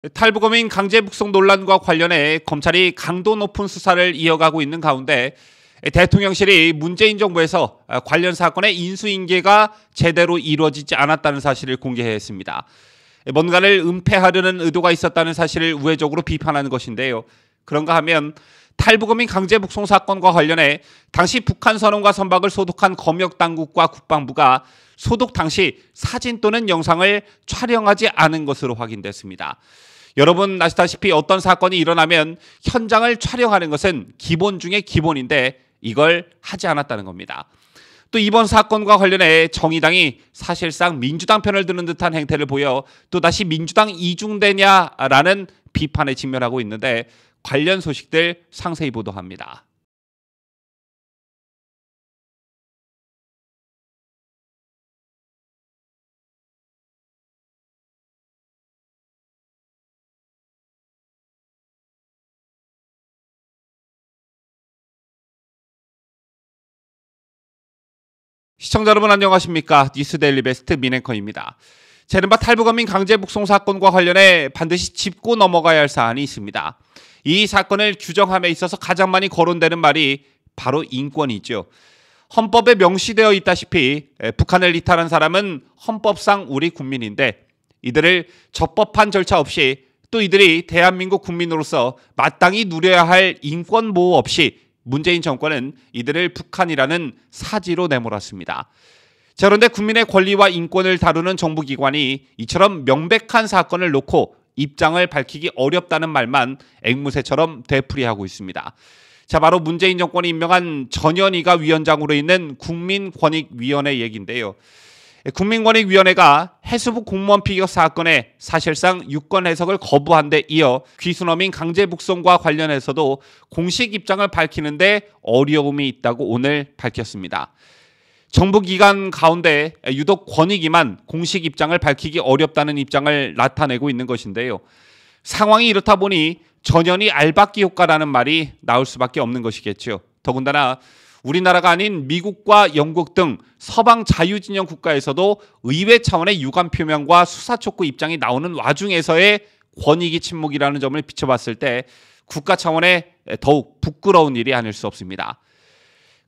탈북어민 강제 북송 논란과 관련해 검찰이 강도 높은 수사를 이어가고 있는 가운데 대통령실이 문재인 정부에서 관련 사건의 인수인계가 제대로 이루어지지 않았다는 사실을 공개했습니다. 뭔가를 은폐하려는 의도가 있었다는 사실을 우회적으로 비판하는 것인데요. 그런가 하면 탈북어민 강제 북송 사건과 관련해 당시 북한 선원과 선박을 소독한 검역당국과 국방부가 소독 당시 사진 또는 영상을 촬영하지 않은 것으로 확인됐습니다. 여러분 아시다시피 어떤 사건이 일어나면 현장을 촬영하는 것은 기본 중의 기본인데 이걸 하지 않았다는 겁니다. 또 이번 사건과 관련해 정의당이 사실상 민주당 편을 드는 듯한 행태를 보여 또다시 민주당 이중대냐라는 비판에 직면하고 있는데 관련 소식들 상세히 보도합니다. 시청자 여러분 안녕하십니까? 뉴스데일리 베스트 민앵커입니다. 이른바 탈북어민 강제 북송 사건과 관련해 반드시 짚고 넘어가야 할 사안이 있습니다. 이 사건을 규정함에 있어서 가장 많이 거론되는 말이 바로 인권이죠. 헌법에 명시되어 있다시피 북한을 이탈한 사람은 헌법상 우리 국민인데 이들을 적법한 절차 없이 또 이들이 대한민국 국민으로서 마땅히 누려야 할 인권 보호 없이 문재인 정권은 이들을 북한이라는 사지로 내몰았습니다. 자, 그런데 국민의 권리와 인권을 다루는 정부기관이 이처럼 명백한 사건을 놓고 입장을 밝히기 어렵다는 말만 앵무새처럼 되풀이하고 있습니다. 자, 바로 문재인 정권이 임명한 전현희가 위원장으로 있는 국민권익위원회 얘기인데요. 국민권익위원회가 해수부 공무원 피격 사건에 사실상 유권 해석을 거부한 데 이어 귀순어민 강제 북송과 관련해서도 공식 입장을 밝히는데 어려움이 있다고 오늘 밝혔습니다. 정부 기관 가운데 유독 권익위만 공식 입장을 밝히기 어렵다는 입장을 나타내고 있는 것인데요. 상황이 이렇다 보니 전현희 알박기 효과라는 말이 나올 수밖에 없는 것이겠죠. 더군다나 우리나라가 아닌 미국과 영국 등 서방 자유진영 국가에서도 의회 차원의 유감 표명과 수사 촉구 입장이 나오는 와중에서의 권익위 침묵이라는 점을 비춰봤을 때 국가 차원의 더욱 부끄러운 일이 아닐 수 없습니다.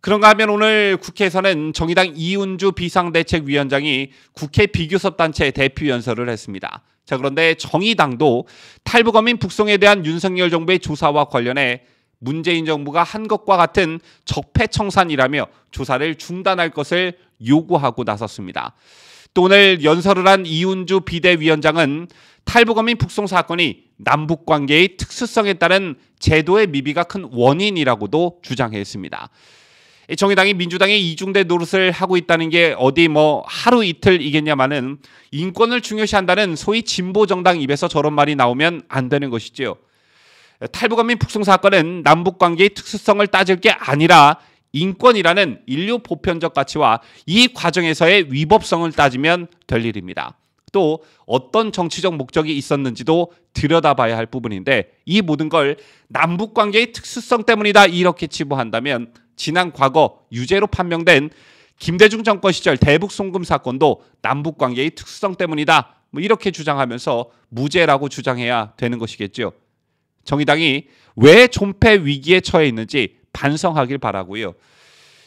그런가 하면 오늘 국회에서는 정의당 이은주 비상대책위원장이 국회 비교섭단체 대표 연설을 했습니다. 자, 그런데 정의당도 탈북어민 북송에 대한 윤석열 정부의 조사와 관련해 문재인 정부가 한 것과 같은 적폐청산이라며 조사를 중단할 것을 요구하고 나섰습니다. 또 오늘 연설을 한 이은주 비대위원장은 탈북어민 북송 사건이 남북관계의 특수성에 따른 제도의 미비가 큰 원인이라고도 주장했습니다. 정의당이 민주당의 이중대 노릇을 하고 있다는 게 어디 하루 이틀이겠냐마는 인권을 중요시한다는 소위 진보정당 입에서 저런 말이 나오면 안 되는 것이지요. 탈북어민 북송 사건은 남북관계의 특수성을 따질 게 아니라 인권이라는 인류 보편적 가치와 이 과정에서의 위법성을 따지면 될 일입니다. 또 어떤 정치적 목적이 있었는지도 들여다봐야 할 부분인데 이 모든 걸 남북관계의 특수성 때문이다 이렇게 치부한다면 지난 과거 유죄로 판명된 김대중 정권 시절 대북송금 사건도 남북관계의 특수성 때문이다 이렇게 주장하면서 무죄라고 주장해야 되는 것이겠죠. 정의당이 왜 존폐 위기에 처해 있는지 반성하길 바라고요.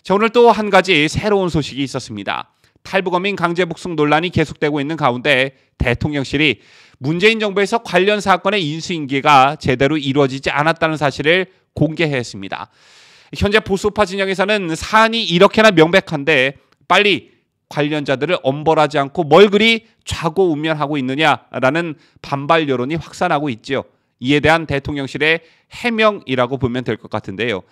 자, 오늘 또 한 가지 새로운 소식이 있었습니다. 탈북어민 강제 북송 논란이 계속되고 있는 가운데 대통령실이 문재인 정부에서 관련 사건의 인수인계가 제대로 이루어지지 않았다는 사실을 공개했습니다. 현재 보수파 진영에서는 사안이 이렇게나 명백한데 빨리 관련자들을 엄벌하지 않고 뭘 그리 좌고우면하고 있느냐라는 반발 여론이 확산하고 있죠. 이에 대한 대통령실의 해명이라고 보면 될 것 같은데요.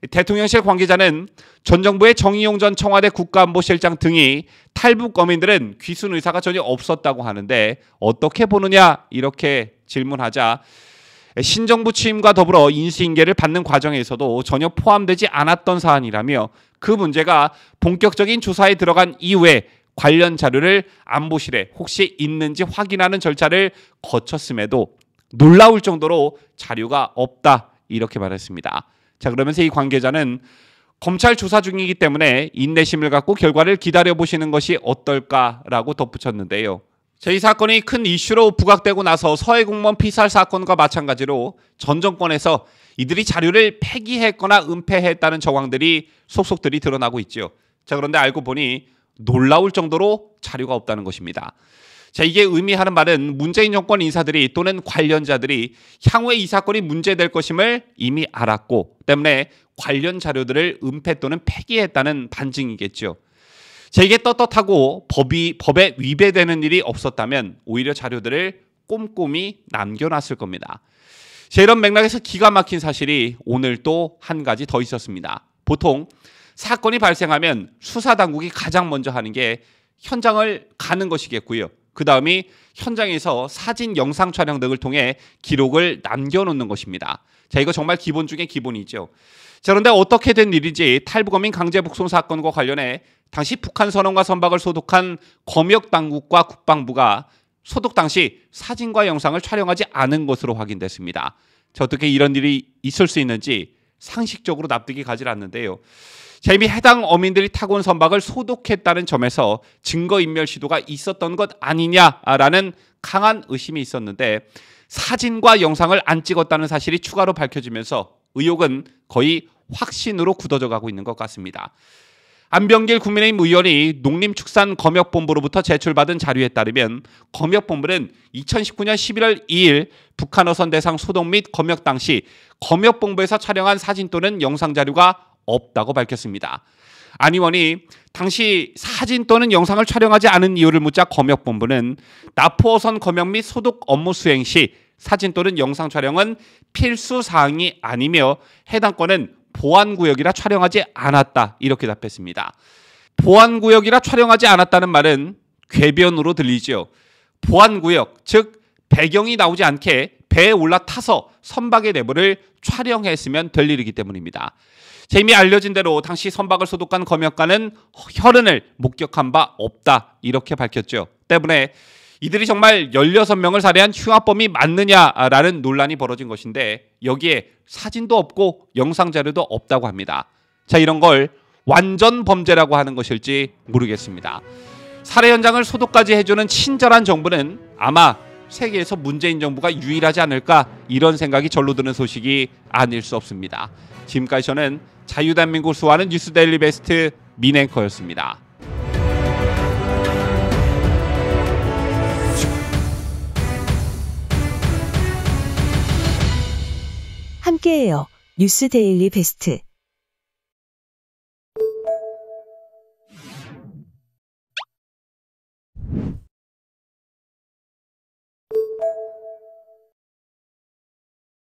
대통령실 관계자는 전 정부의 정의용 전 청와대 국가안보실장 등이 탈북어민들은 귀순 의사가 전혀 없었다고 하는데 어떻게 보느냐 이렇게 질문하자 신정부 취임과 더불어 인수인계를 받는 과정에서도 전혀 포함되지 않았던 사안이라며 그 문제가 본격적인 조사에 들어간 이후에 관련 자료를 안보실에 혹시 있는지 확인하는 절차를 거쳤음에도 놀라울 정도로 자료가 없다 이렇게 말했습니다. 자, 그러면서 이 관계자는 검찰 조사 중이기 때문에 인내심을 갖고 결과를 기다려보시는 것이 어떨까라고 덧붙였는데요. 이 사건이 큰 이슈로 부각되고 나서 서해 공무원 피살 사건과 마찬가지로 전 정권에서 이들이 자료를 폐기했거나 은폐했다는 정황들이 속속들이 드러나고 있죠. 자, 그런데 알고 보니 놀라울 정도로 자료가 없다는 것입니다. 자, 이게 의미하는 말은 문재인 정권 인사들이 또는 관련자들이 향후에 이 사건이 문제될 것임을 이미 알았고 때문에 관련 자료들을 은폐 또는 폐기했다는 반증이겠죠. 자, 이게 떳떳하고 법에 위배되는 일이 없었다면 오히려 자료들을 꼼꼼히 남겨놨을 겁니다. 자, 이런 맥락에서 기가 막힌 사실이 오늘 또 한 가지 더 있었습니다. 보통 사건이 발생하면 수사당국이 가장 먼저 하는 게 현장을 가는 것이겠고요. 그 다음이 현장에서 사진, 영상 촬영 등을 통해 기록을 남겨놓는 것입니다. 자, 이거 정말 기본 중에 기본이죠. 자, 그런데 어떻게 된 일인지 탈북어민 강제 북송 사건과 관련해 당시 북한 선원과 선박을 소독한 검역당국과 국방부가 소독 당시 사진과 영상을 촬영하지 않은 것으로 확인됐습니다. 자, 어떻게 이런 일이 있을 수 있는지 상식적으로 납득이 가지 않는데요. 자, 이미 해당 어민들이 타고 온 선박을 소독했다는 점에서 증거인멸 시도가 있었던 것 아니냐라는 강한 의심이 있었는데 사진과 영상을 안 찍었다는 사실이 추가로 밝혀지면서 의혹은 거의 확신으로 굳어져 가고 있는 것 같습니다. 안병길 국민의힘 의원이 농림축산검역본부로부터 제출받은 자료에 따르면 검역본부는 2019년 11월 2일 북한 어선 대상 소독 및 검역 당시 검역본부에서 촬영한 사진 또는 영상 자료가 없다고 밝혔습니다. 안 의원이 당시 사진 또는 영상을 촬영하지 않은 이유를 묻자 검역본부는 납포어선 검역 및 소독 업무 수행 시 사진 또는 영상 촬영은 필수 사항이 아니며 해당 건은 보안구역이라 촬영하지 않았다 이렇게 답했습니다. 보안구역이라 촬영하지 않았다는 말은 궤변으로 들리죠. 보안구역, 즉 배경이 나오지 않게 배에 올라타서 선박의 내부를 촬영했으면 될 일이기 때문입니다. 이미 알려진 대로 당시 선박을 소독한 검역관은 혈흔을 목격한 바 없다 이렇게 밝혔죠. 때문에 이들이 정말 16명을 살해한 흉악범이 맞느냐라는 논란이 벌어진 것인데 여기에 사진도 없고 영상 자료도 없다고 합니다. 자, 이런 걸 완전 범죄라고 하는 것일지 모르겠습니다. 살해 현장을 소독까지 해주는 친절한 정부는 아마 세계에서 문재인 정부가 유일하지 않을까 이런 생각이 절로 드는 소식이 아닐 수 없습니다. 지금까지 저는 자유대한민국을 수호하는 뉴스데일리 베스트 민앵커였습니다. 함께해요. 뉴스데일리 베스트.